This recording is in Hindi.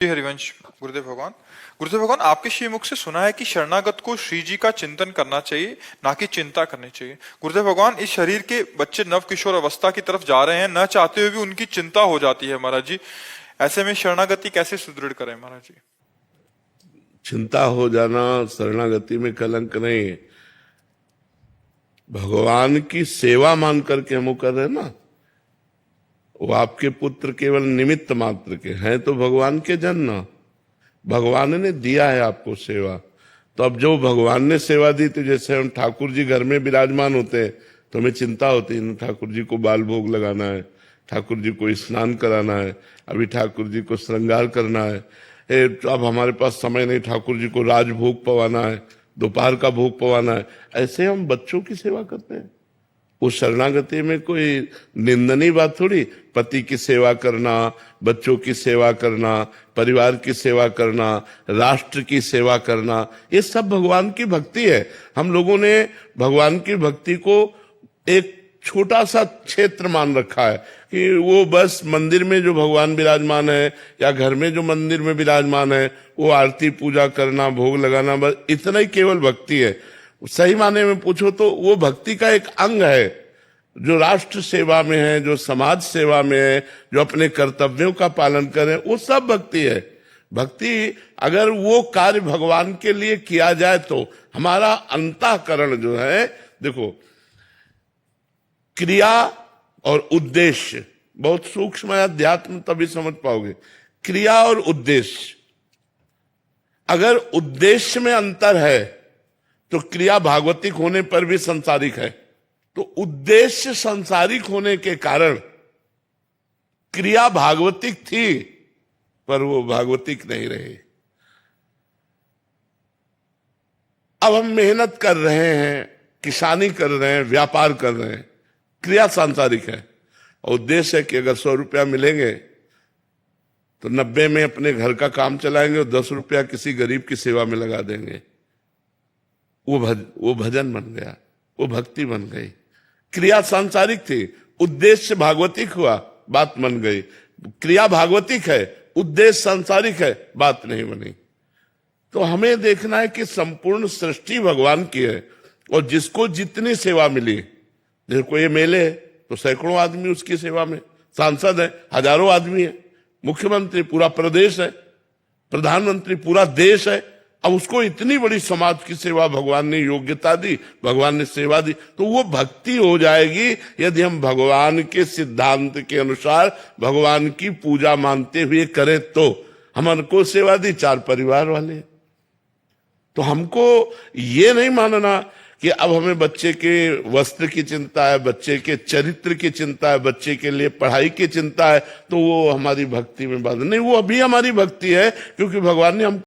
जी हरिवंश। गुरुदेव भगवान, आपके श्रीमुख से सुना है कि शरणागत को श्री जी का चिंतन करना चाहिए, ना कि चिंता करनी चाहिए। गुरुदेव भगवान, इस शरीर के बच्चे नव किशोर अवस्था की तरफ जा रहे हैं, न चाहते हुए भी उनकी चिंता हो जाती है महाराज जी। ऐसे में शरणागति कैसे सुदृढ़ करें महाराज जी? चिंता हो जाना शरणागति में कलंक नहीं है। भगवान की सेवा मान करके हम वो कर रहे हैं ना। वो आपके पुत्र केवल निमित्त मात्र के हैं, तो भगवान के जन ना। भगवान ने दिया है आपको सेवा, तो अब जो भगवान ने सेवा दी, तो जैसे हम ठाकुर जी घर में विराजमान होते हैं तो हमें चिंता होती है, ठाकुर जी को बाल भोग लगाना है, ठाकुर जी को स्नान कराना है, अभी ठाकुर जी को श्रृंगार करना है, अब हमारे पास समय नहीं, ठाकुर जी को राजभोग पवाना है, दोपहर का भोग पवाना है। ऐसे हम बच्चों की सेवा करते हैं। उस शरणागति में कोई निंदनीय बात थोड़ी। पति की सेवा करना, बच्चों की सेवा करना, परिवार की सेवा करना, राष्ट्र की सेवा करना, ये सब भगवान की भक्ति है। हम लोगों ने भगवान की भक्ति को एक छोटा सा क्षेत्र मान रखा है कि वो बस मंदिर में जो भगवान विराजमान है या घर में जो मंदिर में विराजमान है वो आरती पूजा करना, भोग लगाना, बस इतना ही केवल भक्ति है। सही माने में पूछो तो वो भक्ति का एक अंग है, जो राष्ट्र सेवा में है, जो समाज सेवा में है, जो अपने कर्तव्यों का पालन करे, वो सब भक्ति है। भक्ति अगर वो कार्य भगवान के लिए किया जाए तो हमारा अंतःकरण जो है, देखो, क्रिया और उद्देश्य बहुत सूक्ष्म है, अध्यात्म तभी समझ पाओगे। क्रिया और उद्देश्य, अगर उद्देश्य में अंतर है तो क्रिया भागवतिक होने पर भी संसारिक है। तो उद्देश्य संसारिक होने के कारण क्रिया भागवतिक थी, पर वो भागवतिक नहीं रही। अब हम मेहनत कर रहे हैं, किसानी कर रहे हैं, व्यापार कर रहे हैं, क्रिया सांसारिक है। और उद्देश्य है कि अगर 100 रुपया मिलेंगे तो 90 में अपने घर का काम चलाएंगे और 10 रुपया किसी गरीब की सेवा में लगा देंगे। वो भजन बन गया, वो भक्ति बन गई। क्रिया सांसारिक थी, उद्देश्य भागवतिक हुआ, बात बन गई। क्रिया भागवतिक है, उद्देश्य सांसारिक है, बात नहीं बनी। तो हमें देखना है कि संपूर्ण सृष्टि भगवान की है और जिसको जितनी सेवा मिली, देखो ये मेले है तो सैकड़ों आदमी उसकी सेवा में, सांसद है हजारों आदमी है, मुख्यमंत्री पूरा प्रदेश है, प्रधानमंत्री पूरा देश है। अब उसको इतनी बड़ी समाज की सेवा भगवान ने योग्यता दी, भगवान ने सेवा दी, तो वो भक्ति हो जाएगी यदि हम भगवान के सिद्धांत के अनुसार भगवान की पूजा मानते हुए करें। तो हमको सेवा दी 4 परिवार वाले। तो हमको ये नहीं मानना कि अब हमें बच्चे के वस्त्र की चिंता है, बच्चे के चरित्र की चिंता है, बच्चे के लिए पढ़ाई की चिंता है, तो वो हमारी भक्ति में बात नहीं। वो अभी हमारी भक्ति है क्योंकि भगवान ने हम